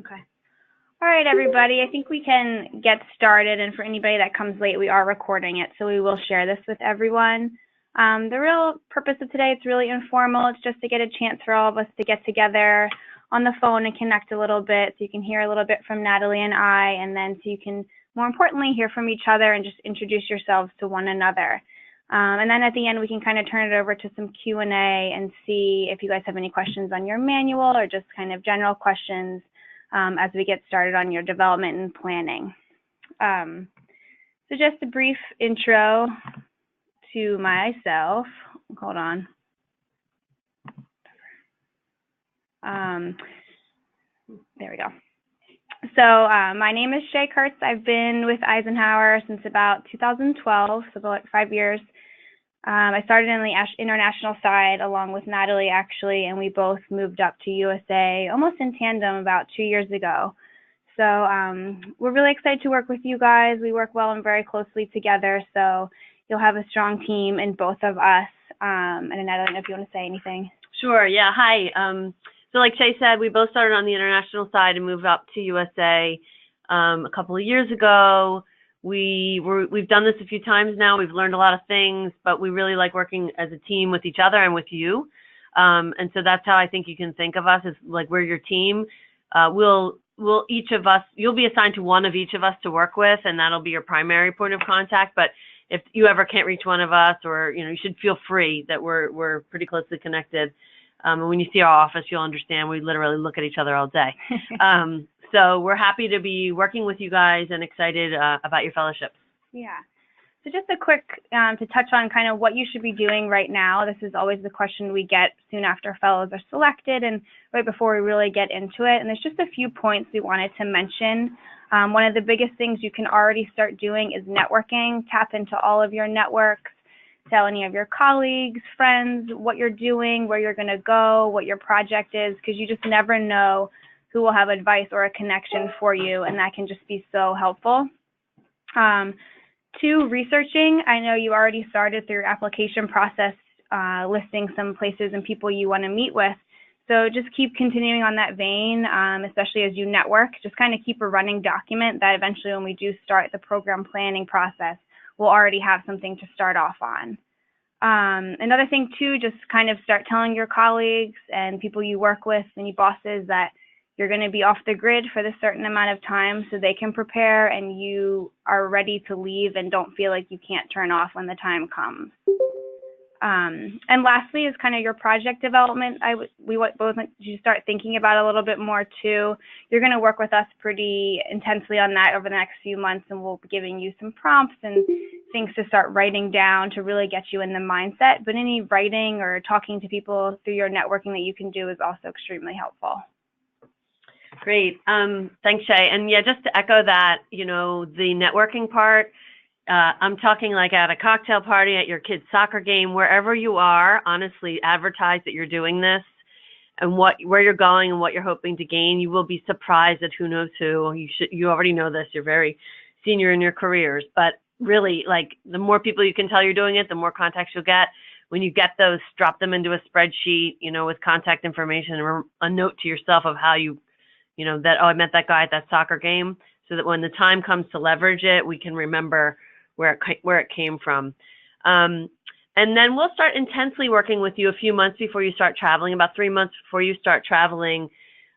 Okay. All right, everybody. I think we can get started. And for anybody that comes late, we are recording it, so we will share this with everyone. The real purpose of today, it's really informal. It's just to get a chance for all of us to get together on the phone and connect a little bit, so you can hear a little bit from Natalie and I, and then so you can, more importantly, hear from each other and just introduce yourselves to one another. And then at the end, we can kind of turn it over to some Q&A and see if you guys have any questions on your manual or just kind of general questions as we get started on your development and planning. So just a brief intro to myself. Hold on. There we go. So my name is Shay Kurtz. I've been with Eisenhower since about 2012, so about 5 years. I started in the international side along with Natalie, actually, and we both moved up to USA almost in tandem about 2 years ago. So we're really excited to work with you guys. We work well and very closely together, so you'll have a strong team in both of us. And Natalie, I don't know if you want to say anything. Sure, yeah, hi. So like Shay said, we both started on the international side and moved up to USA a couple of years ago. We've done this a few times now. We've learned a lot of things, but we really like working as a team with each other and with you. And so that's how I think you can think of us, as like we're your team. We'll each of us, you'll be assigned to one of each of us to work with, and that'll be your primary point of contact. But if you ever can't reach one of us, or you should feel free that we're pretty closely connected. And when you see our office, you'll understand we literally look at each other all day. So we're happy to be working with you guys and excited about your fellowships. Yeah. So just a quick to touch on kind of what you should be doing right now. This is always the question we get soon after fellows are selected and right before we really get into it. And there's just a few points we wanted to mention. One of the biggest things you can already start doing is networking. Tap into all of your networks. Tell any of your colleagues, friends, what you're doing, where you're going to go, what your project is, because you just never know who will have advice or a connection for you, and that can just be so helpful. 2, researching. I know you already started through your application process listing some places and people you want to meet with. So just keep continuing on that vein, especially as you network. Just kind of keep a running document that eventually when we do start the program planning process, we'll already have something to start off on. Another thing too, just kind of start telling your colleagues and people you work with and your bosses that you're going to be off the grid for this certain amount of time so they can prepare and you are ready to leave and don't feel like you can't turn off when the time comes. And lastly is kind of your project development. We both want you to start thinking about a little bit more too. You're going to work with us pretty intensely on that over the next few months, and we'll be giving you some prompts and things to start writing down to really get you in the mindset. But any writing or talking to people through your networking that you can do is also extremely helpful. Great. Thanks, Shay. And yeah, just to echo that, the networking part, I'm talking like at a cocktail party, at your kid's soccer game, wherever you are, honestly, advertise that you're doing this and where you're going and what you're hoping to gain. You will be surprised at who knows who. You already know this. You're very senior in your careers, but really, like, the more people you can tell you're doing it, the more contacts you'll get. When you get those, drop them into a spreadsheet, with contact information and a note to yourself of how that, I met that guy at that soccer game, so that when the time comes to leverage it, we can remember where it came from. And then we'll start intensely working with you a few months before you start traveling, about 3 months before you start traveling.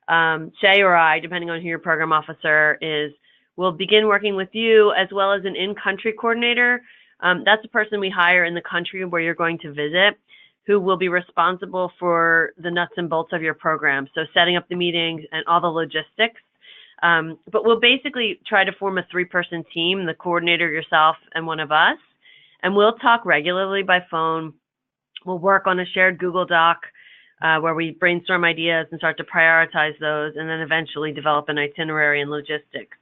Shay or I, depending on who your program officer is, will begin working with you as well as an in-country coordinator. That's a person we hire in the country where you're going to visit, who will be responsible for the nuts and bolts of your program. So setting up the meetings and all the logistics. But we'll basically try to form a 3-person team, the coordinator, yourself, and one of us. And we'll talk regularly by phone. We'll work on a shared Google Doc where we brainstorm ideas and start to prioritize those, and then eventually develop an itinerary and logistics.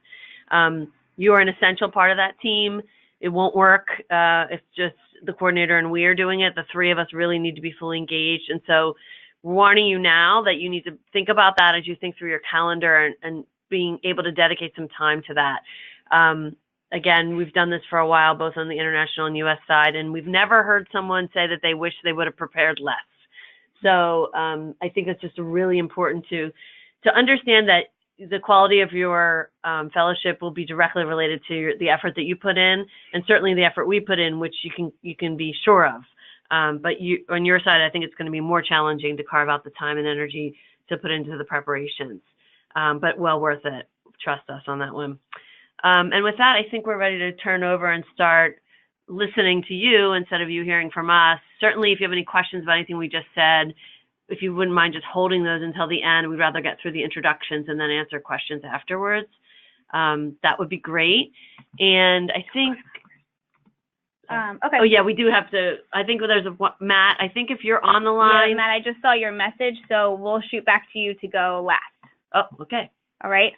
You are an essential part of that team. It won't work if just the coordinator and we are doing it. The 3 of us really need to be fully engaged. And so we're warning you now that you need to think about that as you think through your calendar and being able to dedicate some time to that. Again, we've done this for a while, both on the international and U.S. side, and we've never heard someone say that they wish they would have prepared less. So I think it's just really important to understand that the quality of your fellowship will be directly related to the effort that you put in, and certainly the effort we put in, which you can be sure of. But on your side, I think it's going to be more challenging to carve out the time and energy to put into the preparations, but well worth it. Trust us on that one. And with that, I think we're ready to turn over and start listening to you instead of you hearing from us. Certainly, if you have any questions about anything we just said, if you wouldn't mind just holding those until the end, we'd rather get through the introductions and then answer questions afterwards. That would be great. And I think, okay. Oh yeah, we do have to, I think there's Matt, I think if you're on the line. Yeah, Matt, I just saw your message, so we'll shoot back to you to go last. Oh, okay. All right.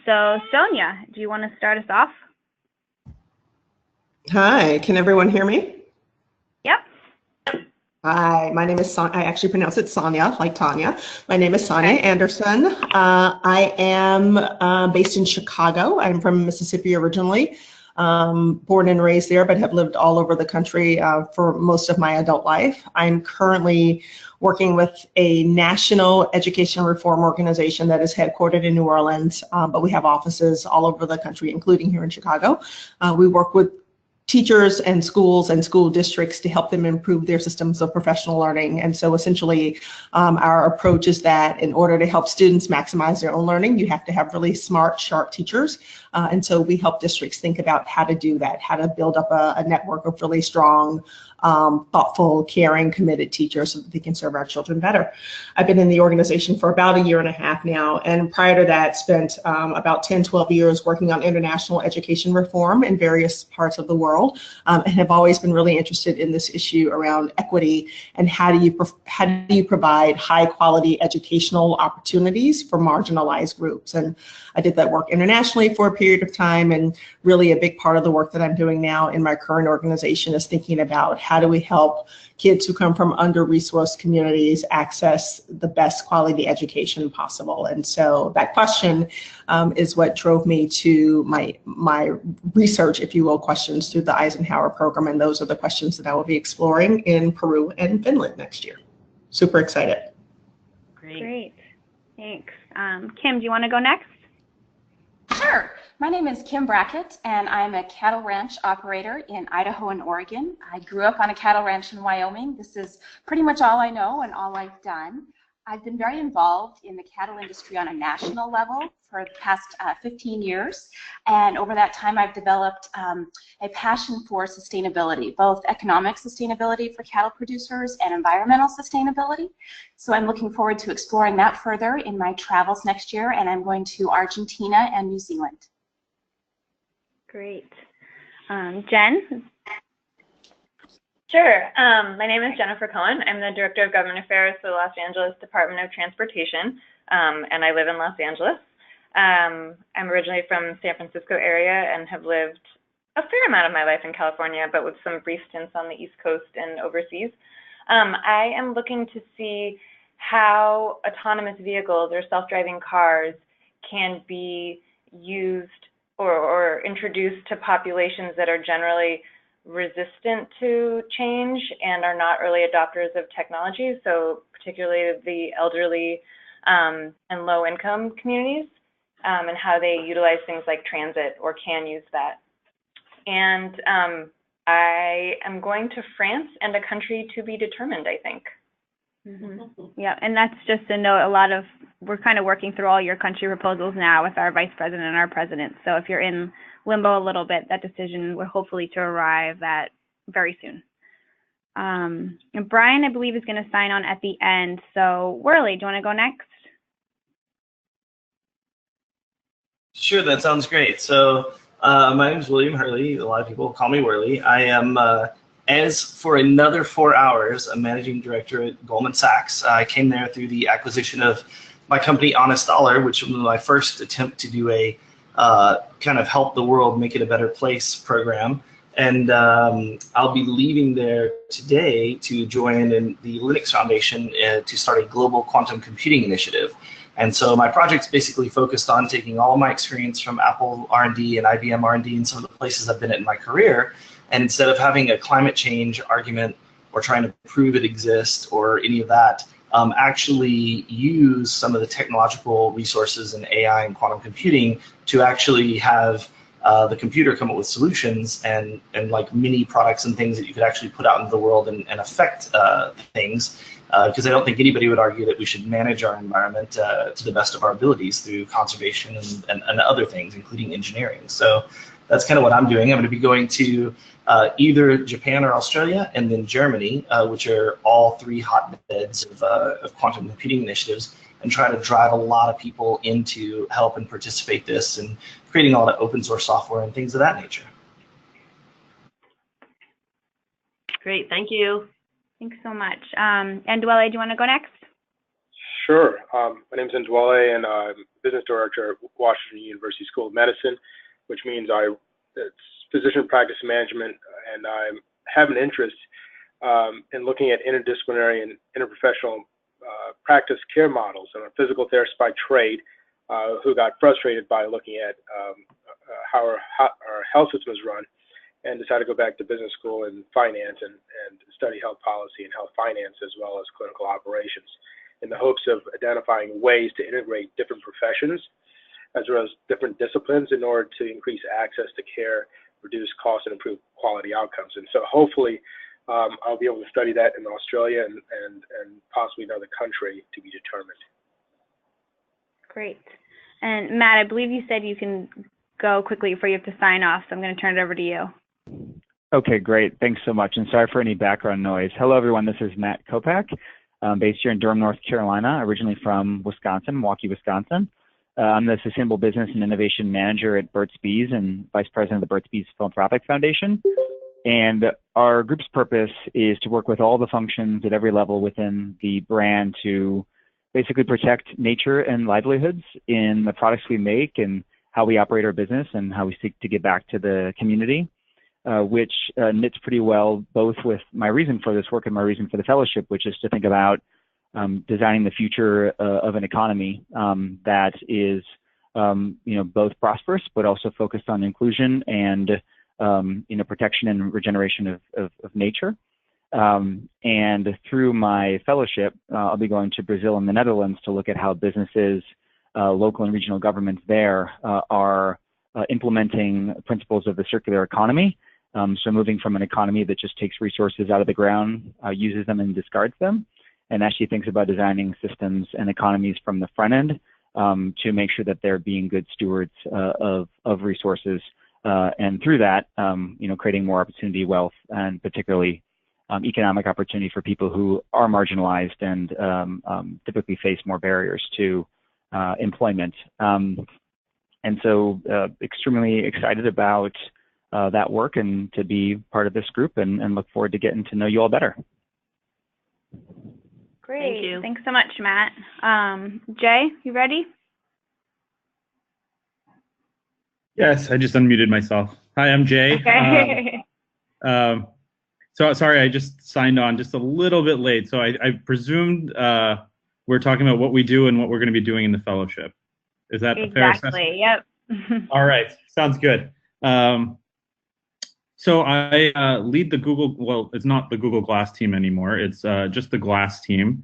So Sonia, do you want to start us off? Hi, can everyone hear me? Yep. Hi, my name is Sonia. I actually pronounce it Sonia, like Tanya. My name is Sonia Anderson. I am based in Chicago. I'm from Mississippi originally, born and raised there, but have lived all over the country for most of my adult life. I'm currently working with a national education reform organization that is headquartered in New Orleans, but we have offices all over the country, including here in Chicago. We work with teachers and schools and school districts to help them improve their systems of professional learning. And so essentially our approach is that in order to help students maximize their own learning, you have to have really smart, sharp teachers. And so we help districts think about how to do that, how to build up a network of really strong, thoughtful, caring, committed teachers so that they can serve our children better. I've been in the organization for about 1.5 years now, and prior to that spent about 10, 12 years working on international education reform in various parts of the world, and have always been really interested in this issue around equity and how do you provide high quality educational opportunities for marginalized groups. And I did that work internationally for a period of time, and really a big part of the work that I'm doing now in my current organization is thinking about how do we help kids who come from under-resourced communities access the best quality education possible. And so that question is what drove me to my research, if you will, questions through the Eisenhower program, and those are the questions that I will be exploring in Peru and Finland next year. Super excited. Great, thanks. Kim, do you want to go next? Sure. My name is Kim Brackett, and I'm a cattle ranch operator in Idaho and Oregon. I grew up on a cattle ranch in Wyoming. This is pretty much all I know and all I've done. I've been very involved in the cattle industry on a national level for the past 15 years, and over that time I've developed a passion for sustainability, both economic sustainability for cattle producers and environmental sustainability. So I'm looking forward to exploring that further in my travels next year, and I'm going to Argentina and New Zealand. Great. Jen? Sure. My name is Jennifer Cohen. I'm the Director of Government Affairs for the Los Angeles Department of Transportation, and I live in Los Angeles. I'm originally from San Francisco area and have lived a fair amount of my life in California, but with some brief stints on the East Coast and overseas. I am looking to see how autonomous vehicles or self-driving cars can be used or introduced to populations that are generally resistant to change and are not early adopters of technology, so particularly the elderly and low-income communities, and how they utilize things like transit or can use that. And I am going to France and a country to be determined, I think. Mm-hmm. Yeah, and that's just a note, we're kind of working through all your country proposals now with our vice president and our president. So if you're in limbo a little bit, that decision will hopefully to arrive at very soon. And Brian, I believe, is going to sign on at the end. So Worley, do you want to go next? Sure, that sounds great. So my name is William Hurley. A lot of people call me Worley. I am, as for another 4 hours, a managing director at Goldman Sachs. I came there through the acquisition of my company, Honest Dollar, which was my first attempt to do a kind of help the world make it a better place program. And I'll be leaving there today to join in the Linux Foundation to start a global quantum computing initiative. And so my project's basically focused on taking all of my experience from Apple R&D and IBM R&D and some of the places I've been at in my career, and instead of having a climate change argument or trying to prove it exists or any of that, actually use some of the technological resources in AI and quantum computing to actually have the computer come up with solutions and like mini products and things that you could actually put out into the world and affect things. Because I don't think anybody would argue that we should manage our environment to the best of our abilities through conservation and other things, including engineering. So that's kind of what I'm doing. I'm going to be going to either Japan or Australia, and then Germany, which are all three hotbeds of quantum computing initiatives, and try to drive a lot of people into help and participate this and creating all the open source software and things of that nature. Great, thank you. Thanks so much. Ndwele, do you want to go next? Sure. My name is Ndwele, and I'm business director at Washington University School of Medicine, which means it's physician practice management, and I have an interest in looking at interdisciplinary and interprofessional practice care models. I'm a physical therapist by trade who got frustrated by looking at how our health system is run, and decided to go back to business school in finance and study health policy and health finance as well as clinical operations, in the hopes of identifying ways to integrate different professions as well as different disciplines in order to increase access to care, reduce costs, and improve quality outcomes. And so hopefully I'll be able to study that in Australia and possibly another country to be determined. Great. And Matt, I believe you said you can go quickly before you have to sign off, so I'm going to turn it over to you. Okay, great. Thanks so much. And sorry for any background noise. Hello, everyone. This is Matt Kopak, based here in Durham, North Carolina, originally from Wisconsin, Milwaukee, Wisconsin. I'm the Sustainable Business and Innovation Manager at Burt's Bees and Vice President of the Burt's Bees Philanthropic Foundation. And our group's purpose is to work with all the functions at every level within the brand to basically protect nature and livelihoods in the products we make and how we operate our business and how we seek to give back to the community. Which knits pretty well both with my reason for this work and my reason for the fellowship, which is to think about designing the future of an economy that is, both prosperous but also focused on inclusion and protection and regeneration of nature. And through my fellowship, I'll be going to Brazil and the Netherlands to look at how businesses, local and regional governments there are implementing principles of the circular economy. So moving from an economy that just takes resources out of the ground, uses them and discards them, and actually thinks about designing systems and economies from the front end to make sure that they're being good stewards of resources, and through that, creating more opportunity, wealth, and particularly economic opportunity for people who are marginalized and typically face more barriers to employment. And so extremely excited about that work and to be part of this group and look forward to getting to know you all better. Great. Thank you. Thanks so much, Matt. Jay, you ready? Yes, I just unmuted myself. Hi, I'm Jay. Okay. So sorry, I just signed on just a little bit late. So I presumed we're talking about what we do and what we're going to be doing in the fellowship. Is that a fair assessment? Exactly, yep. All right, sounds good. So I lead the Google, well, it's not the Google Glass team anymore. It's just the Glass team.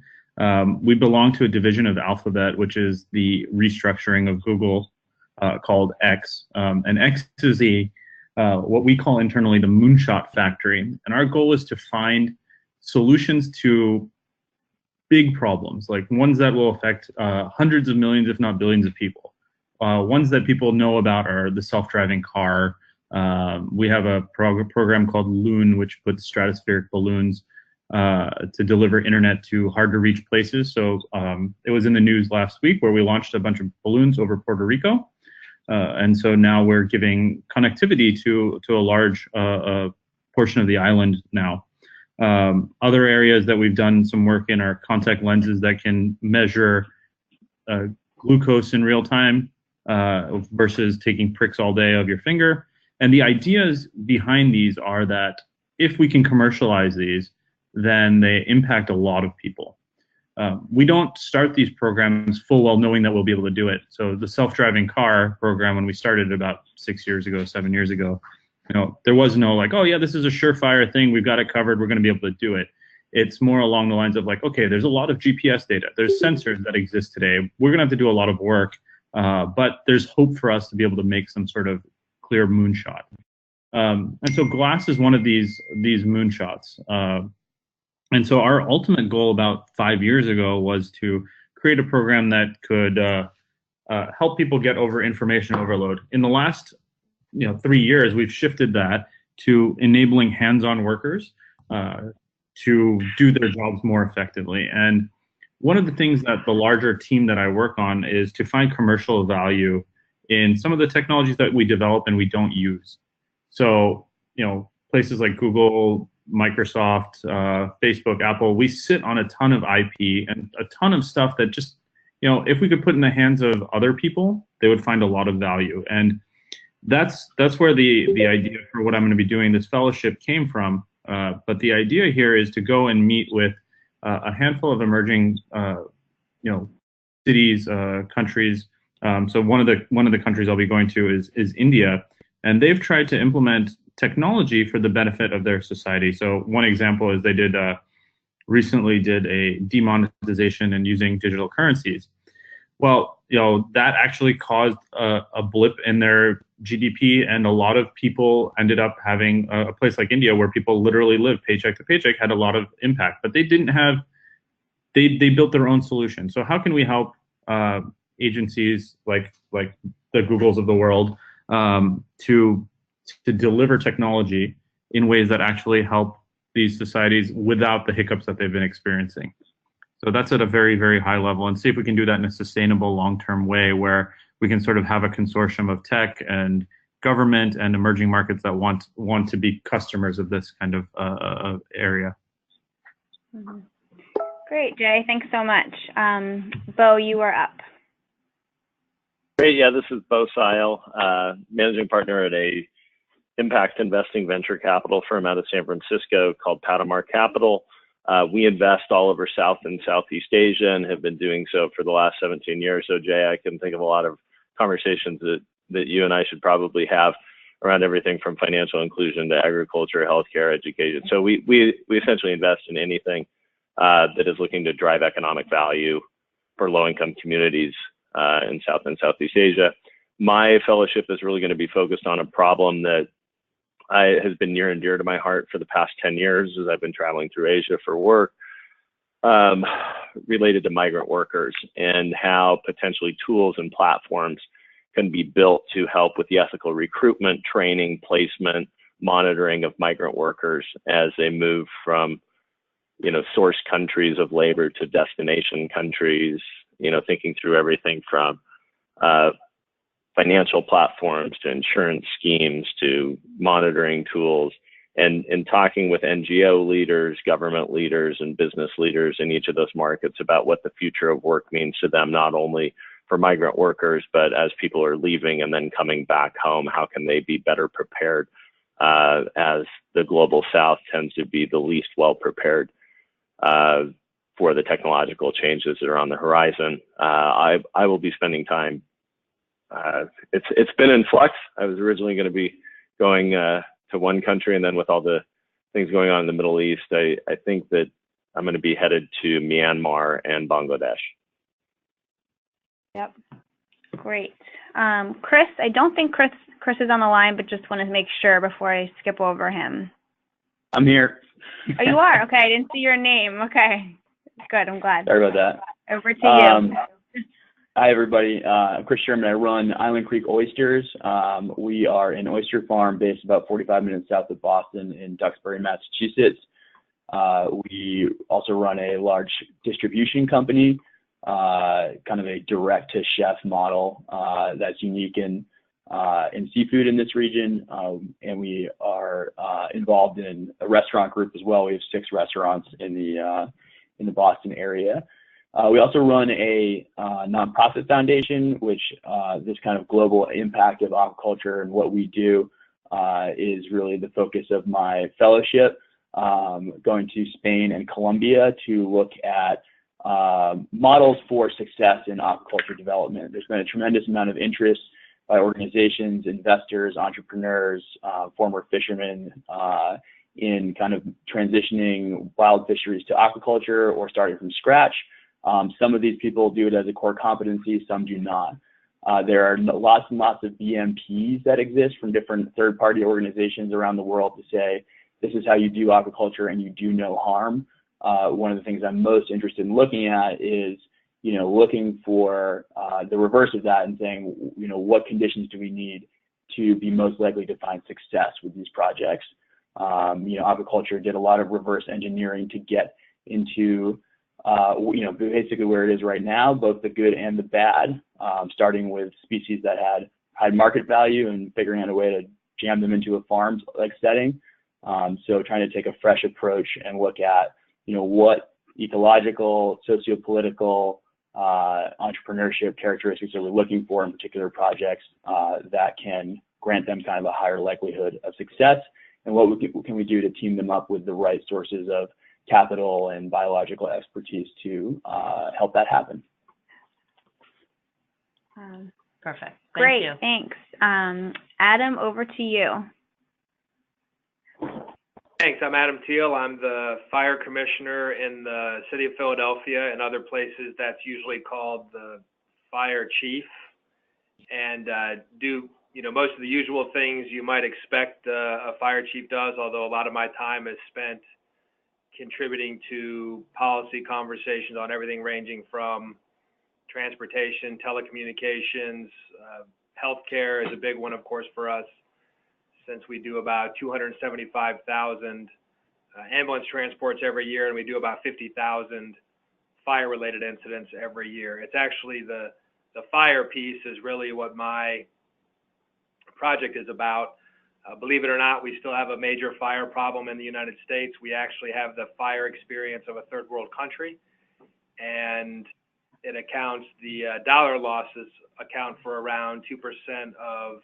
We belong to a division of Alphabet, which is the restructuring of Google called X. And X is what we call internally the moonshot factory. And our goal is to find solutions to big problems, like ones that will affect hundreds of millions, if not billions of people. Ones that people know about are the self-driving car. We have a program called Loon, which puts stratospheric balloons to deliver internet to hard-to-reach places. So it was in the news last week where we launched a bunch of balloons over Puerto Rico. And so now we're giving connectivity to a large portion of the island now. Other areas that we've done some work in are contact lenses that can measure glucose in real time versus taking pricks all day of your finger. And the ideas behind these are that if we can commercialize these, then they impact a lot of people. We don't start these programs full well knowing that we'll be able to do it. So the self-driving car program, when we started about 6 years ago, 7 years ago, there was no like, oh yeah, this is a surefire thing. We've got it covered. We're going to be able to do it. It's more along the lines of like, okay, there's a lot of GPS data. There's sensors that exist today. We're going to have to do a lot of work, but there's hope for us to be able to make some sort of clear moonshot. And so glass is one of these moonshots. And so our ultimate goal about 5 years ago was to create a program that could help people get over information overload. In the last 3 years, we've shifted that to enabling hands-on workers to do their jobs more effectively. And one of the things that the larger team that I work on is to find commercial value in some of the technologies that we develop and we don't use. So, places like Google, Microsoft, Facebook, Apple, we sit on a ton of IP and a ton of stuff that just, if we could put in the hands of other people, they would find a lot of value. And that's where the idea for what I'm going to be doing this fellowship came from. But the idea here is to go and meet with a handful of emerging, cities, countries. So one of the countries I'll be going to is India, and they've tried to implement technology for the benefit of their society. So one example is they recently did a demonetization and using digital currencies. Well, that actually caused a blip in their GDP, and a lot of people ended up having a place like India where people literally live paycheck to paycheck had a lot of impact, but they didn't have, they built their own solution. So how can we help agencies like the Googles of the world to deliver technology in ways that actually help these societies without the hiccups that they've been experiencing? So that's at a very, very high level, and see if we can do that in a sustainable long-term way where we can sort of have a consortium of tech and government and emerging markets that want to be customers of this kind of area. Mm-hmm. Great, Jay. Thanks so much. Bo, you are up. Great. Yeah, this is Bo Seil, managing partner at a impact investing venture capital firm out of San Francisco called Palomar Capital. We invest all over South and Southeast Asia and have been doing so for the last 17 years. So Jay, I can think of a lot of conversations that you and I should probably have around everything from financial inclusion to agriculture, healthcare, education. So we essentially invest in anything that is looking to drive economic value for low-income communities in South and Southeast Asia. My fellowship is really going to be focused on a problem that has been near and dear to my heart for the past 10 years as I've been traveling through Asia for work, related to migrant workers and how potentially tools and platforms can be built to help with the ethical recruitment, training, placement, monitoring of migrant workers as they move from, source countries of labor to destination countries, thinking through everything from financial platforms to insurance schemes to monitoring tools, and talking with NGO leaders, government leaders, and business leaders in each of those markets about what the future of work means to them, not only for migrant workers, but as people are leaving and then coming back home, how can they be better prepared as the global South tends to be the least well prepared for the technological changes that are on the horizon. I will be spending time. It's been in flux. I was originally going to be going to one country, and then with all the things going on in the Middle East, I think that I'm going to be headed to Myanmar and Bangladesh. Yep. Great. Chris, I don't think Chris is on the line, but just want to make sure before I skip over him. I'm here. Oh, you are? Okay, I didn't see your name. Okay. Good, I'm glad. Sorry about that. Over to you. Hi, everybody. I'm Chris Sherman. I run Island Creek Oysters. We are an oyster farm based about 45 minutes south of Boston in Duxbury, Massachusetts. We also run a large distribution company, kind of a direct-to-chef model that's unique in seafood in this region. And we are involved in a restaurant group as well. We have 6 restaurants in the Boston area. We also run a nonprofit foundation, which this kind of global impact of aquaculture and what we do is really the focus of my fellowship. Going to Spain and Colombia to look at models for success in aquaculture development. There's been a tremendous amount of interest by organizations, investors, entrepreneurs, former fishermen in kind of transitioning wild fisheries to aquaculture or starting from scratch. Some of these people do it as a core competency, some do not. There are lots and lots of BMPs that exist from different third-party organizations around the world to say, this is how you do aquaculture and you do no harm. One of the things I'm most interested in looking at is, looking for the reverse of that and saying, what conditions do we need to be most likely to find success with these projects? Aquaculture did a lot of reverse engineering to get into, basically where it is right now, both the good and the bad, starting with species that had high market value and figuring out a way to jam them into a farm-like setting. So trying to take a fresh approach and look at, what ecological, sociopolitical, entrepreneurship characteristics are we looking for in particular projects that can grant them kind of a higher likelihood of success, and what can we do to team them up with the right sources of capital and biological expertise to help that happen. Perfect. Great, you. Thanks. Adam, over to you. Thanks. I'm Adam Teal. I'm the fire commissioner in the city of Philadelphia and other places. That's usually called the fire chief, and do most of the usual things you might expect a fire chief does, although a lot of my time is spent contributing to policy conversations on everything ranging from transportation, telecommunications, healthcare is a big one, of course, for us, since we do about 275,000 ambulance transports every year, and we do about 50,000 fire-related incidents every year. It's actually the fire piece is really what my project is about. Believe it or not, we still have a major fire problem in the United States. We actually have the fire experience of a third world country, and the dollar losses account for around 2% of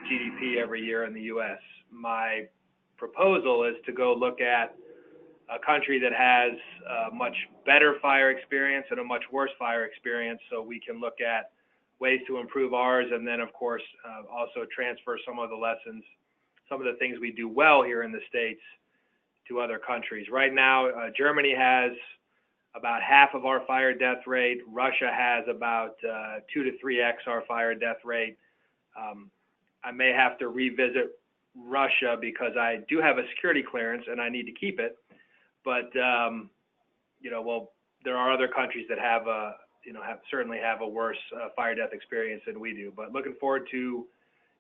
GDP every year in the U.S. My proposal is to go look at a country that has a much better fire experience and a much worse fire experience, so we can look at ways to improve ours, and then of course also transfer some of the lessons, some of the things we do well here in the States to other countries. Right now, Germany has about half of our fire death rate. Russia has about 2 to 3x our fire death rate. I may have to revisit Russia because I do have a security clearance and I need to keep it. But there are other countries that have certainly have a worse fire death experience than we do. But looking forward to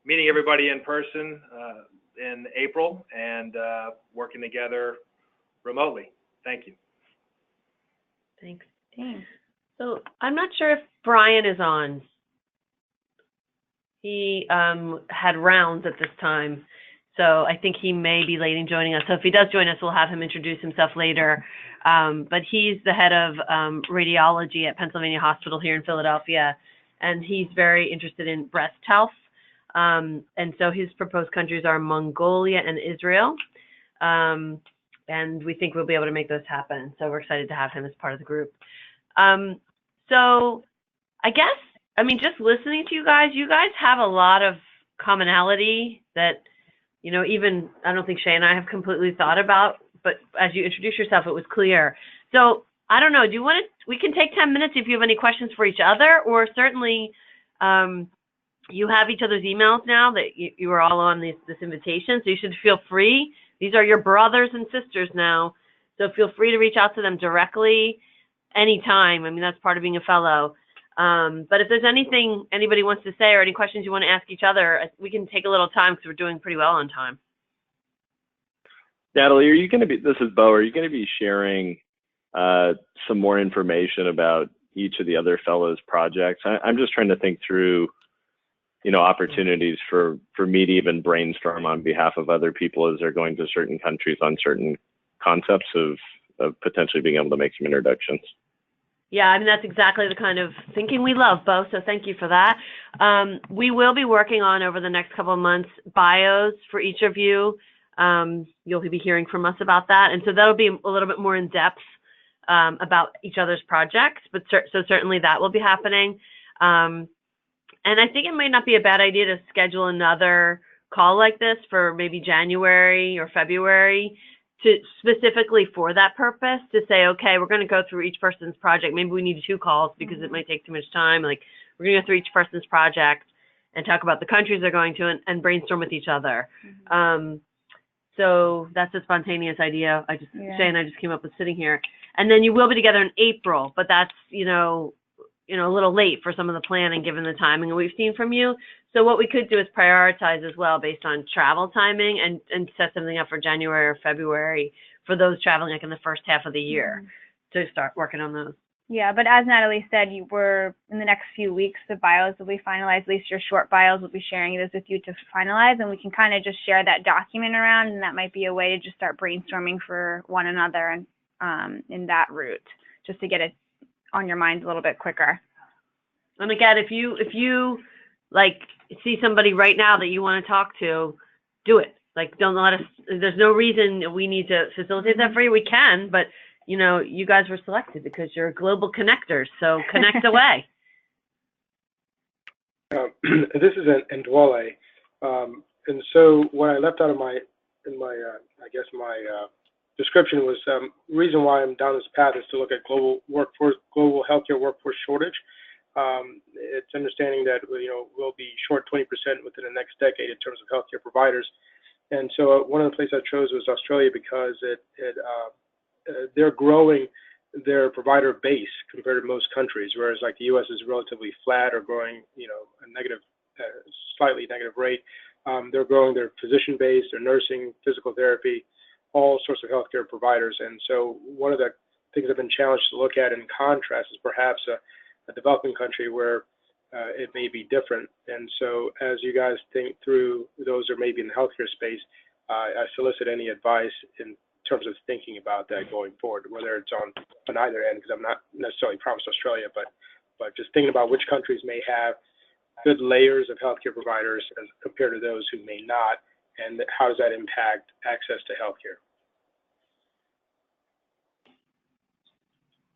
meeting everybody in person in April and working together remotely. Thank you. Thanks. So I'm not sure if Brian is on. He had rounds at this time, so I think he may be late in joining us. So if he does join us, we'll have him introduce himself later. But he's the head of radiology at Pennsylvania Hospital here in Philadelphia, and he's very interested in breast health. And so his proposed countries are Mongolia and Israel. And we think we'll be able to make those happen. So we're excited to have him as part of the group. So I guess, just listening to you guys have a lot of commonality that, even I don't think Shay and I have completely thought about, but as you introduced yourself, it was clear. So I don't know, we can take 10 minutes if you have any questions for each other, or certainly you have each other's emails now that you are all on this invitation, so you should feel free. These are your brothers and sisters now, so feel free to reach out to them directly anytime. That's part of being a fellow. But if there's anything anybody wants to say or any questions you want to ask each other, we can take a little time because we're doing pretty well on time. Natalie, this is Bo, are you going to be sharing some more information about each of the other fellows' projects? I'm just trying to think through, opportunities for me to even brainstorm on behalf of other people as they're going to certain countries on certain concepts of potentially being able to make some introductions. Yeah, that's exactly the kind of thinking we love, Bo, so thank you for that. We will be working on, over the next couple of months, bios for each of you. You'll be hearing from us about that, and so that'll be a little bit more in depth about each other's projects, but so certainly that will be happening. And I think it might not be a bad idea to schedule another call like this for maybe January or February to specifically for that purpose to say, okay, we're going to go through each person's project. Maybe we need 2 calls because it might take too much time. Like we're going to go through each person's project and talk about the countries they're going to and brainstorm with each other. So that's a spontaneous idea. Shay and I just came up with sitting here. And then you will be together in April, but that's, a little late for some of the planning given the timing we've seen from you. So what we could do is prioritize as well based on travel timing and set something up for January or February for those traveling like in the first half of the year to start working on those. Yeah, but as Natalie said, you were in the next few weeks, the bios will be finalized. At least your short bios will be sharing those with you to finalize, and we can kind of just share that document around, and that might be a way to just start brainstorming for one another and in that route, just to get it on your minds a little bit quicker. And again, if you like see somebody right now that you want to talk to, do it. Like, don't let us. There's no reason we need to facilitate that for you. We can, but you guys were selected because you're global connectors, so connect away. This is Ndwale. And so what I left out of my description was reason why I'm down this path is to look at global healthcare workforce shortage. It's understanding that we'll be short 20% within the next decade in terms of healthcare providers. And so one of the places I chose was Australia because they're growing their provider base compared to most countries, whereas like the U.S. is relatively flat or growing, a negative, slightly negative rate. They're growing their physician base, their nursing, physical therapy, all sorts of healthcare providers. And so one of the things I've been challenged to look at in contrast is perhaps a developing country where it may be different. And so as you guys think through those or maybe in the healthcare space, I solicit any advice in terms of thinking about that going forward, whether it's on either end, because I'm not necessarily promised Australia, but just thinking about which countries may have good layers of healthcare providers as compared to those who may not, and how does that impact access to healthcare?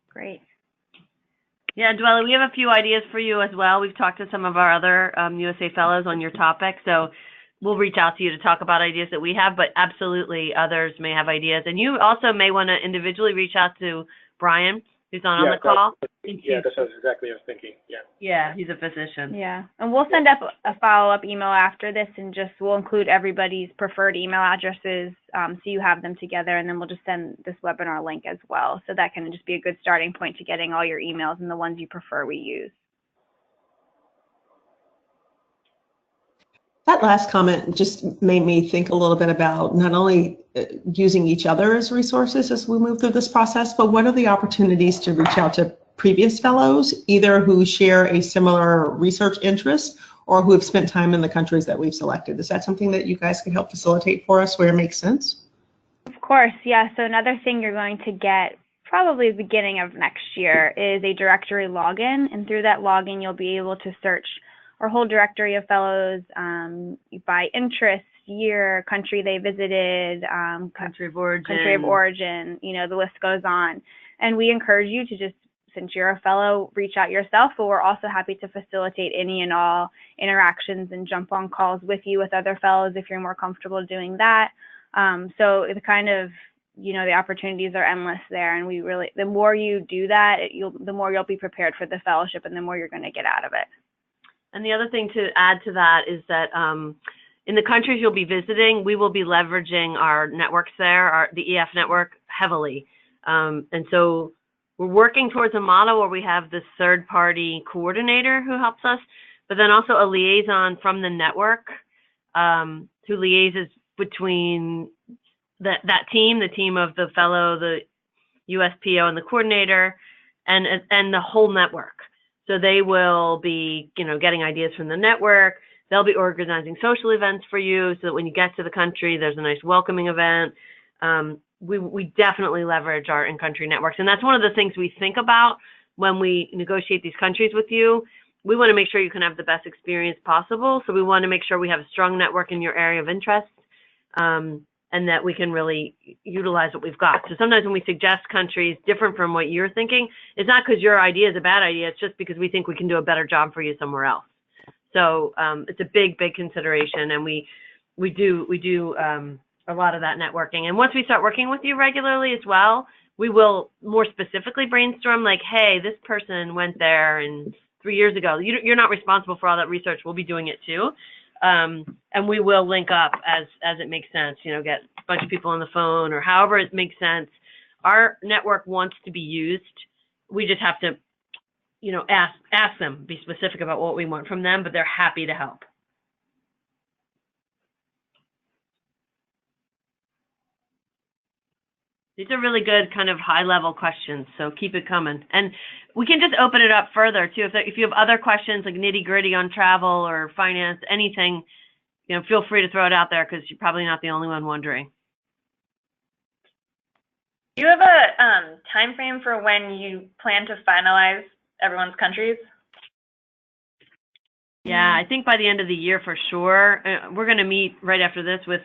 Great. Yeah, Dwella, we have a few ideas for you as well. We've talked to some of our other USA fellows on your topic, so we'll reach out to you to talk about ideas that we have, but absolutely others may have ideas. And you also may want to individually reach out to Brian, who's on the call. Yeah, that's exactly what I was thinking, Yeah, he's a physician. Yeah, and we'll send up a follow-up email after this, and we'll include everybody's preferred email addresses so you have them together, and then we'll just send this webinar link as well. So that can just be a good starting point to getting all your emails and the ones you prefer we use. That last comment just made me think a little bit about not only using each other as resources as we move through this process, but what are the opportunities to reach out to previous fellows, either who share a similar research interest or who have spent time in the countries that we've selected. Is that something that you guys can help facilitate for us where it makes sense? Of course, yeah. So another thing you're going to get probably the beginning of next year is a directory login, and through that login you'll be able to search our whole directory of fellows by interest, year, country they visited, country of origin, the list goes on. And we encourage you to just, since you're a fellow, reach out yourself, but we're also happy to facilitate any and all interactions and jump on calls with you with other fellows if you're more comfortable doing that. So it's kind of, the opportunities are endless there, and the more you do that, the more you'll be prepared for the fellowship and the more you're going to get out of it. And the other thing to add to that is that in the countries you'll be visiting, we will be leveraging our networks there, the EF network, heavily. And so we're working towards a model where we have this third-party coordinator who helps us, but then also a liaison from the network who liaises between that team, the team of the fellow, the USPO, and the coordinator, and the whole network. So they will be, getting ideas from the network. They'll be organizing social events for you so that when you get to the country, there's a nice welcoming event. We definitely leverage our in-country networks. And that's one of the things we think about when we negotiate these countries with you. We want to make sure you can have the best experience possible. So we want to make sure we have a strong network in your area of interest and that we can really utilize what we've got. So sometimes when we suggest countries different from what you're thinking, it's not because your idea is a bad idea. It's just because we think we can do a better job for you somewhere else. So it's a big, big consideration. And we we do a lot of that networking. And once we start working with you regularly as well, we will more specifically brainstorm like, hey, this person went there and 3 years ago. You're not responsible for all that research. We'll be doing it too. And we will link up as it makes sense, get a bunch of people on the phone or however it makes sense. Our network wants to be used. We just have to, ask them, be specific about what we want from them, but they're happy to help. These are really good kind of high-level questions, so keep it coming. And we can just open it up further, too. If you have other questions, like nitty-gritty on travel or finance, anything, feel free to throw it out there because you're probably not the only one wondering. Do you have a time frame for when you plan to finalize everyone's countries? Yeah, I think by the end of the year for sure. We're going to meet right after this with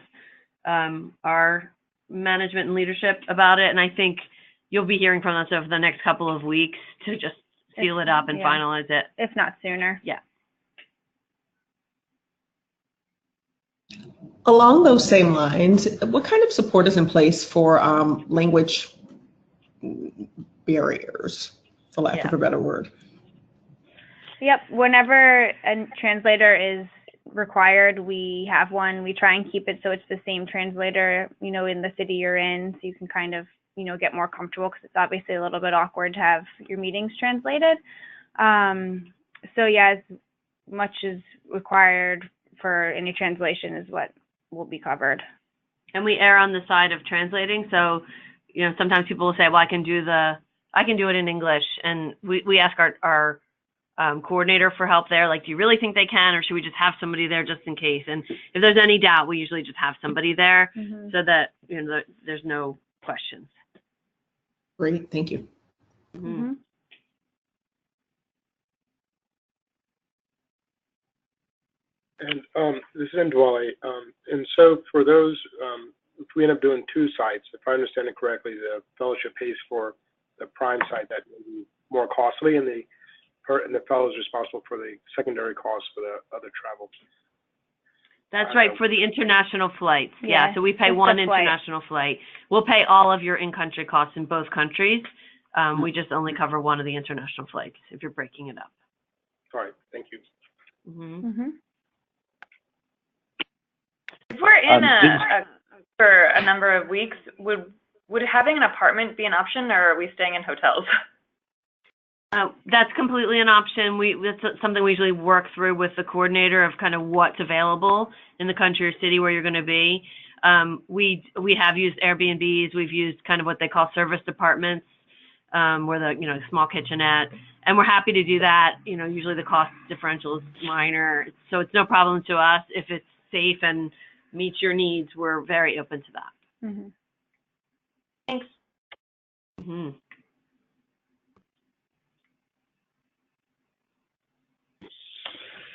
our management and leadership about it, and I think you'll be hearing from us over the next couple of weeks to just seal it up and finalize it. If not sooner. Yeah. Along those same lines, what kind of support is in place for language barriers, for lack of a better word? Yep. Whenever a translator is required, we have one. We try and keep it so it's the same translator, in the city you're in, so you can kind of, get more comfortable, because it's obviously a little bit awkward to have your meetings translated. So yeah, as much as required for any translation is what will be covered. And we err on the side of translating, so sometimes people will say, well, I can do it in English, and we ask our coordinator for help there. Like, do you really think they can, or should we just have somebody there just in case? And if there's any doubt, we usually just have somebody there so that there's no questions. Great, thank you. Mm-hmm. And this is Ndwale. And so for those, if we end up doing 2 sites, if I understand it correctly, the fellowship pays for the prime site that may be more costly, and the fellow is responsible for the secondary costs for the other travel. That's right, for the international flights. Yeah, so we pay one international flight. We'll pay all of your in-country costs in both countries. We just only cover one of the international flights if you're breaking it up. All right, thank you. If we're in for a number of weeks, would having an apartment be an option, or are we staying in hotels? That's completely an option. That's something we usually work through with the coordinator of kind of what's available in the country or city where you're going to be. We have used Airbnbs. We've used kind of what they call service apartments, where the small kitchenette, and we're happy to do that. Usually the cost differential is minor, so it's no problem to us. If it's safe and meets your needs, we're very open to that. Thanks.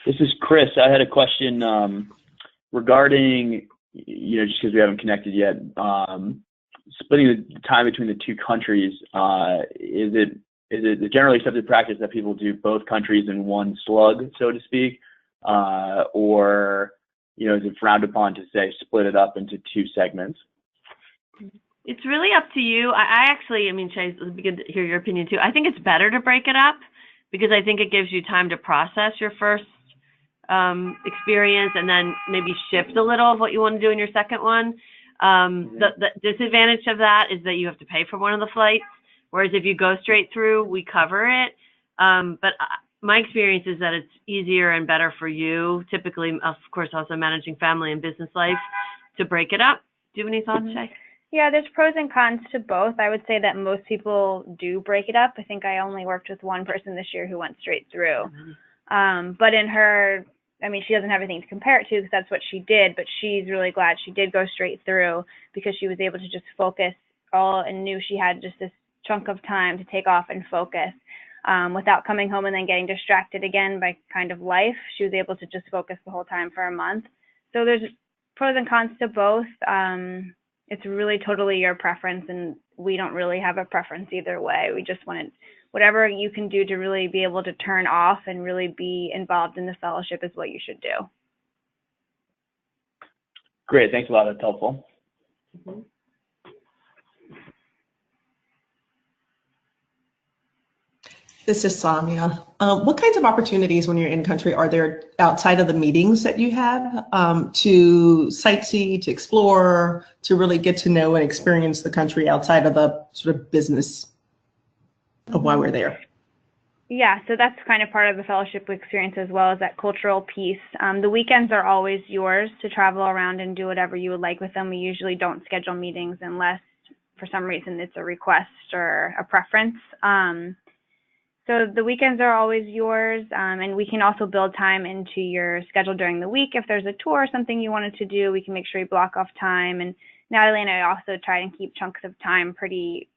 This is Chris. I had a question regarding, just because we haven't connected yet, splitting the time between the 2 countries. Is it the generally accepted practice that people do both countries in one slug, so to speak, or is it frowned upon to say split it up into 2 segments? It's really up to you. Shay, it'd be good to hear your opinion too. I think it's better to break it up because I think it gives you time to process your first experience and then maybe shift a little of what you want to do in your second one. The disadvantage of that is that you have to pay for one of the flights, whereas if you go straight through, we cover it. But my experience is that it's easier and better for you, typically, of course, also managing family and business life, to break it up. Do you have any thoughts, Shay? Yeah, there's pros and cons to both. I would say that most people do break it up. I think I only worked with one person this year who went straight through. But in her, she doesn't have anything to compare it to because that's what she did, but she's really glad she did go straight through because she was able to just focus and knew she had just this chunk of time to take off and focus without coming home and then getting distracted again by kind of life. She was able to just focus the whole time for a month. So there's pros and cons to both. It's really totally your preference, and we don't really have a preference either way. We just want whatever you can do to really be able to turn off and really be involved in the fellowship is what you should do. Great, thanks a lot. That's helpful. Mm-hmm. This is Sonia. What kinds of opportunities when you're in country are there outside of the meetings that you have to sightsee, to explore, to really get to know and experience the country outside of the sort of business of why we're there? Yeah, so that's kind of part of the fellowship experience as well as that cultural piece. The weekends are always yours to travel around and do whatever you would like with them. We usually don't schedule meetings unless for some reason it's a request or a preference. So the weekends are always yours, and we can also build time into your schedule during the week. If there's a tour or something you wanted to do, we can make sure you block off time. And Natalie and I also try and keep chunks of time pretty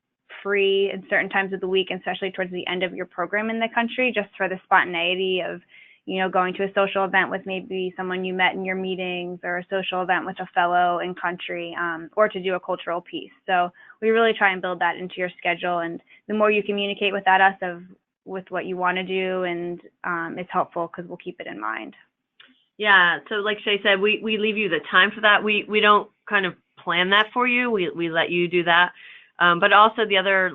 free at certain times of the week, especially towards the end of your program in the country, just for the spontaneity of, you know, going to a social event with maybe someone you met in your meetings or a social event with a fellow in country, or to do a cultural piece. So we really try and build that into your schedule. And the more you communicate with us with what you want to do, and it's helpful because we'll keep it in mind. Yeah, so like Shay said, we leave you the time for that. We don't kind of plan that for you. We let you do that. But also the other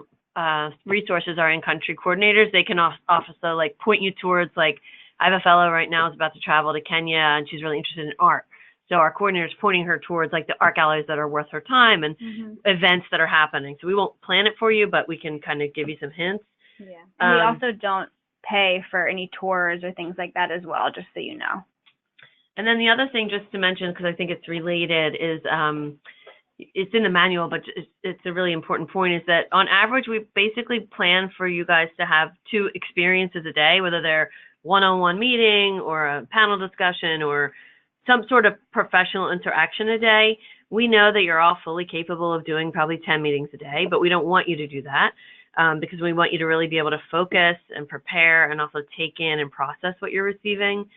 resources are in-country coordinators. They can also like point you towards, like, I have a fellow right now who's about to travel to Kenya and she's really interested in art. So our coordinator is pointing her towards like the art galleries that are worth her time and events that are happening. So we won't plan it for you, but we can kind of give you some hints. Yeah. And we also don't pay for any tours or things like that as well, just so you know. And then the other thing just to mention, because I think it's related, is it's in the manual, but it's a really important point, is that on average, we basically plan for you guys to have 2 experiences a day, whether they're one-on-one meeting or a panel discussion or some sort of professional interaction a day. We know that you're all fully capable of doing probably 10 meetings a day, but we don't want you to do that. Because we want you to really be able to focus and prepare and also take in and process what you're receiving.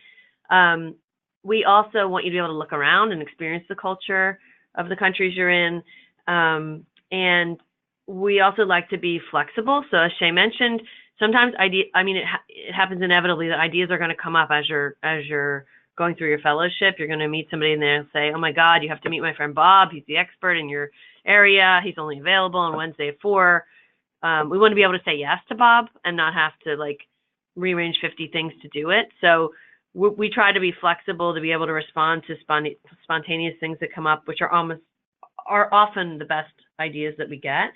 We also want you to be able to look around and experience the culture of the countries you're in. And we also like to be flexible. So as Shay mentioned, sometimes it happens inevitably that ideas are going to come up as you're going through your fellowship. You're going to meet somebody and they'll say, oh my God, you have to meet my friend Bob. He's the expert in your area. He's only available on Wednesday at 4. We want to be able to say yes to Bob and not have to like rearrange 50 things to do it. So we try to be flexible to be able to respond to spontaneous things that come up, which are often the best ideas that we get.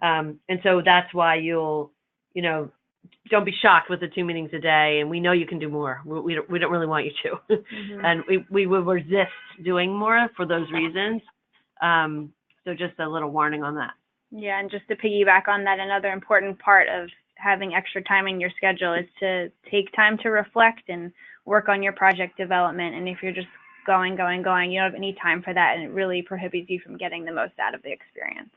And so that's why don't be shocked with the 2 meetings a day. And we know you can do more. We don't really want you to. And we will resist doing more for those reasons. So just a little warning on that. Yeah, and just to piggyback on that, another important part of having extra time in your schedule is to take time to reflect and work on your project development. And if you're just going, you don't have any time for that, and it really prohibits you from getting the most out of the experience.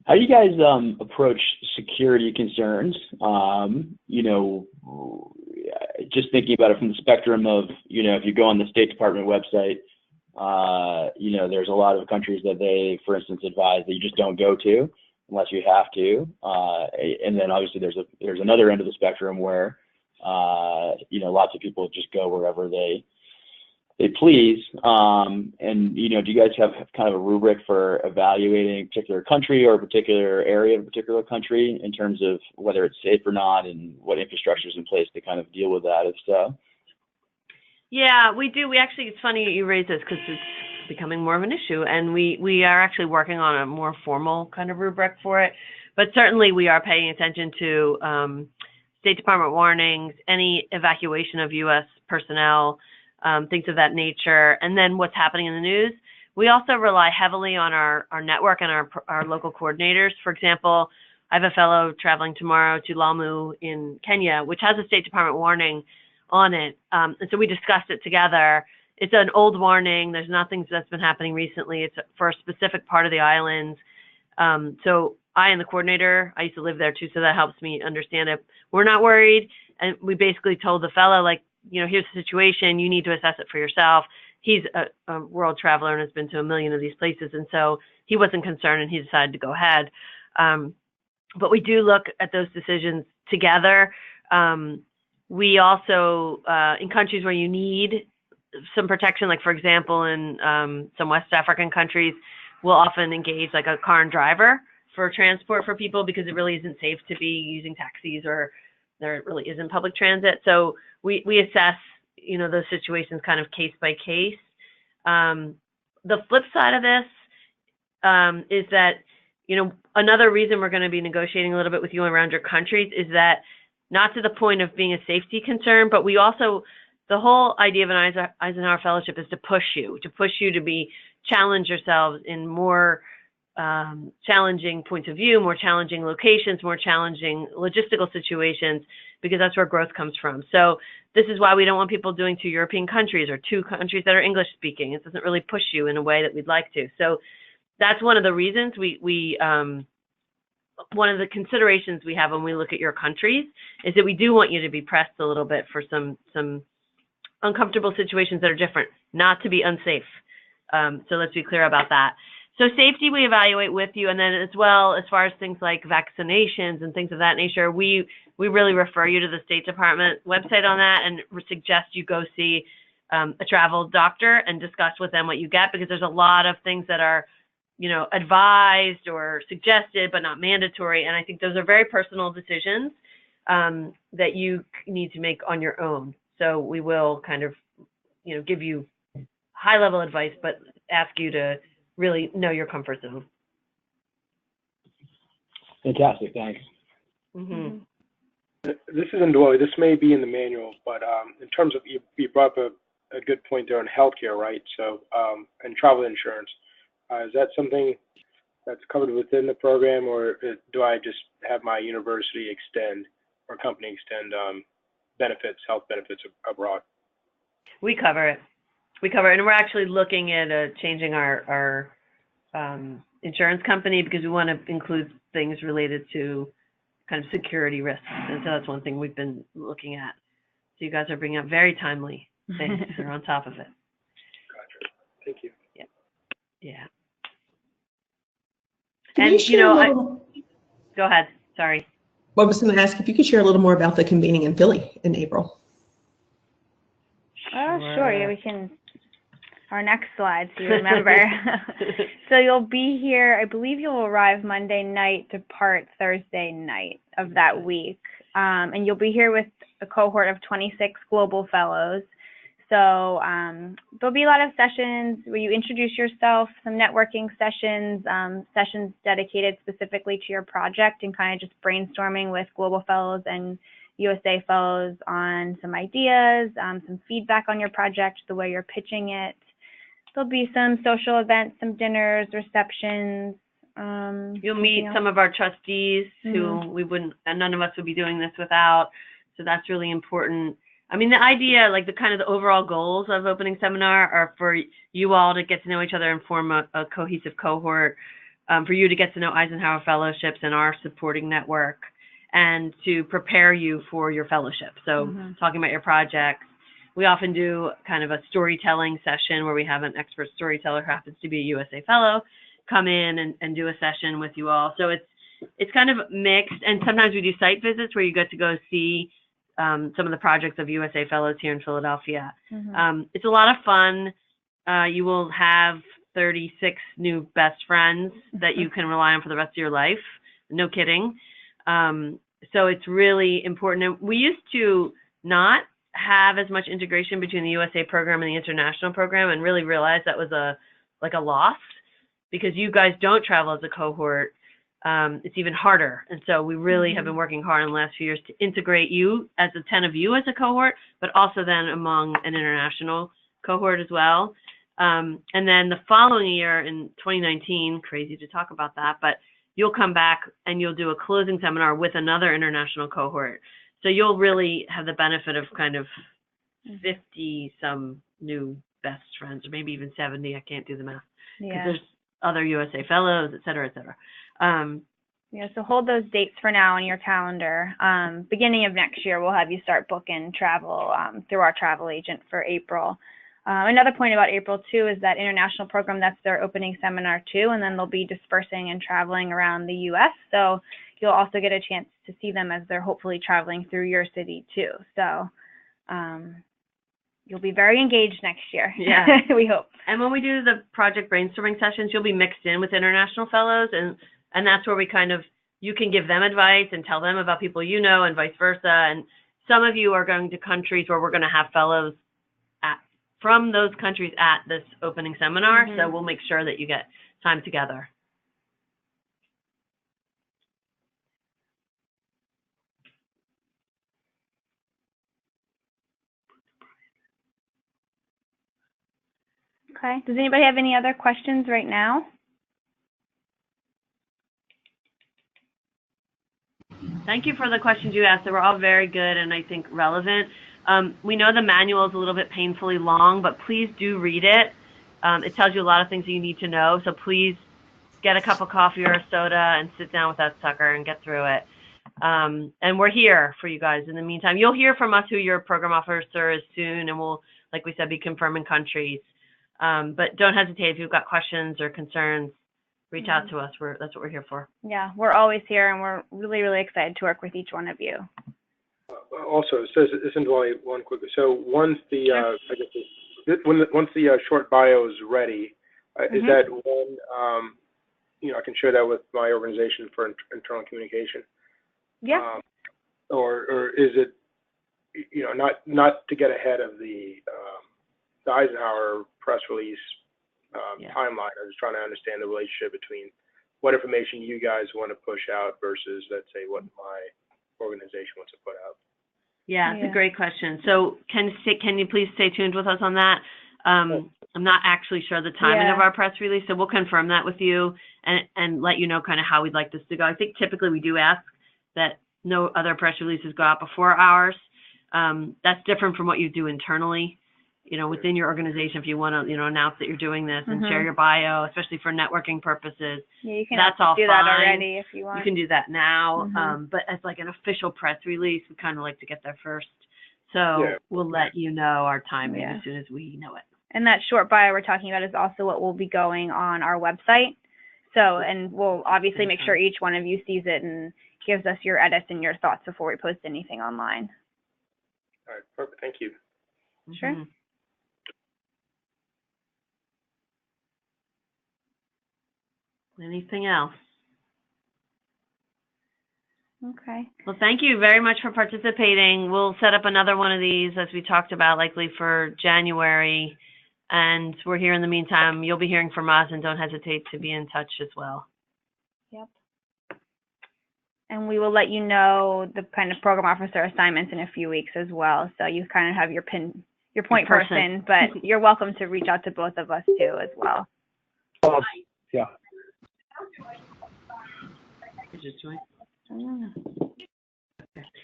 How do you guys approach security concerns? Just thinking about it from the spectrum of, if you go on the State Department website, there's a lot of countries that they, for instance, advise that you just don't go to unless you have to. And then obviously there's another end of the spectrum where, lots of people just go wherever they please. And, do you guys have kind of a rubric for evaluating a particular country or a particular area of a particular country in terms of whether it's safe or not and what infrastructure is in place to kind of deal with that, if so? Yeah, we do. It's funny you raise this because it's becoming more of an issue, and we are actually working on a more formal kind of rubric for it. But certainly we are paying attention to State Department warnings, any evacuation of U.S. personnel, things of that nature, and then what's happening in the news. We also rely heavily on our network and our local coordinators. For example, I have a fellow traveling tomorrow to Lamu in Kenya, which has a State Department warning on it. And so we discussed it together. It's an old warning. There's nothing that's been happening recently. It's for a specific part of the islands. So I and the coordinator, I used to live there too, so that helps me understand it. We're not worried. And we basically told the fellow, like, here's the situation. You need to assess it for yourself. He's a world traveler and has been to 1 million of these places. And so he wasn't concerned and he decided to go ahead. But we do look at those decisions together. we also, in countries where you need some protection, like for example, in some West African countries, we'll often engage like a car and driver for transport for people because it really isn't safe to be using taxis or there really isn't public transit. So we assess, those situations kind of case by case. The flip side of this is that, another reason we're going to be negotiating a little bit with you around your countries is that not to the point of being a safety concern, but we also, the whole idea of an Eisenhower Fellowship is to push you to challenge yourselves in more challenging points of view, more challenging locations, more challenging logistical situations, because that's where growth comes from. So this is why we don't want people doing 2 European countries or 2 countries that are English speaking. It doesn't really push you in a way that we'd like to. So that's one of the reasons one of the considerations we have when we look at your countries is that we do want you to be pressed a little bit for some uncomfortable situations that are different, not to be unsafe. So let's be clear about that. So safety we evaluate with you, and then as well as far as things like vaccinations and things of that nature, we really refer you to the State Department website on that and suggest you go see a travel doctor and discuss with them what you get, because there's a lot of things that are advised or suggested but not mandatory, and I think those are very personal decisions that you need to make on your own. So we will kind of give you high level advice but ask you to really know your comfort zone. Fantastic, thanks. Mm-hmm. This is Ndwele. This may be in the manual, but in terms of, you brought up a good point there on healthcare, right? So, and travel insurance. Is that something that's covered within the program, or do I just have my university extend or company extend health benefits abroad? We cover it. And we're actually looking at changing our insurance company because we want to include things related to kind of security risks. And so that's one thing we've been looking at. So you guys are bringing up very timely things. They're on top of it. Gotcha. Thank you. Yeah. Can And, you share go ahead. Sorry. Well, I was going to ask if you could share a little more about the convening in Philly in April. Sure. Yeah, we can. Our next slide, so you remember. So you'll be here, I believe you'll arrive Monday night, depart Thursday night of that week. And you'll be here with a cohort of 26 global fellows. So there'll be a lot of sessions where you introduce yourself, some networking sessions, sessions dedicated specifically to your project, and kind of just brainstorming with global fellows and USA fellows on some ideas, some feedback on your project, the way you're pitching it. There'll be some social events, some dinners, receptions. You'll meet some of our trustees who we wouldn't, and none of us would be doing this without. So that's really important. I mean, the idea, like the kind of the overall goals of opening seminar are for you all to get to know each other and form a cohesive cohort, for you to get to know Eisenhower Fellowships and our supporting network, and to prepare you for your fellowship. So talking about your projects. We often do kind of a storytelling session where we have an expert storyteller who happens to be a USA Fellow come in and do a session with you all. So it's kind of mixed, and sometimes we do site visits where you get to go see some of the projects of USA Fellows here in Philadelphia. It's a lot of fun. You will have 36 new best friends that you can rely on for the rest of your life. No kidding. So it's really important. And we used to not have as much integration between the USA program and the international program, and really realized that was a loss, because you guys don't travel as a cohort. It's even harder. And so we really have been working hard in the last few years to integrate you as the 10 of you as a cohort, but also then among an international cohort as well. And then the following year in 2019, crazy to talk about that, but you'll come back and you'll do a closing seminar with another international cohort. So you'll really have the benefit of kind of 50 some new best friends, or maybe even 70. I can't do the math. Because there's other USA Fellows, et cetera, et cetera. So hold those dates for now on your calendar. Beginning of next year, we'll have you start booking travel through our travel agent for April. Another point about April, too, is that international program, that's their opening seminar, too, and then they'll be dispersing and traveling around the U.S. So you'll also get a chance to see them as they're hopefully traveling through your city too. So you'll be very engaged next year. Yeah. We hope. And when we do the project brainstorming sessions, you'll be mixed in with international fellows, and that's where we kind of, you can give them advice and tell them about people you know and vice versa. And some of you are going to countries where we're going to have fellows from those countries at this opening seminar. Mm-hmm. So we'll make sure that you get time together. Okay. Does anybody have any other questions right now? Thank you for the questions you asked. They were all very good and I think relevant. We know the manual is a little bit painfully long, but please do read it. It tells you a lot of things that you need to know, so please get a cup of coffee or a soda and sit down with that sucker and get through it. And we're here for you guys in the meantime. You'll hear from us who your program officer is soon, and we'll, like we said, be confirming countries. But don't hesitate if you've got questions or concerns. Reach out to us. That's what we're here for. Yeah, we're always here, and we're really, really excited to work with each one of you. Also, so this is only one quick. So once the I guess once the short bio is ready, is that when I can share that with my organization for internal communication? Yeah. Or is it not to get ahead of the Eisenhower press release timeline? I was trying to understand the relationship between what information you guys want to push out versus, let's say, what my organization wants to put out. Yeah, it's a great question. So can you please stay tuned with us on that? I'm not actually sure the timing of our press release, so we'll confirm that with you and let you know kind of how we'd like this to go. I think typically we do ask that no other press releases go out before ours. That's different from what you do internally. Within your organization, if you want to, announce that you're doing this and share your bio, especially for networking purposes. Yeah, you can that's all do fine. that already if you want. You can do that now, but as like an official press release, we kind of like to get there first. So we'll let you know our timing as soon as we know it. And that short bio we're talking about is also what will be going on our website. So, and we'll obviously make sure each one of you sees it and gives us your edits and your thoughts before we post anything online. All right, perfect. Thank you. Sure. Anything else? Okay. Well, thank you very much for participating. We'll set up another one of these, as we talked about, likely for January. And we're here in the meantime. You'll be hearing from us, and don't hesitate to be in touch as well. Yep. And we will let you know the kind of program officer assignments in a few weeks as well. So you kind of have your point person, but you're welcome to reach out to both of us too as well. Yeah.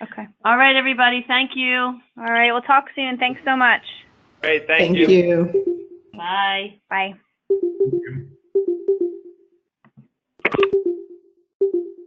Okay. All right, everybody. Thank you. All right. We'll talk soon. Thanks so much. Great. Thank you. Bye. Bye.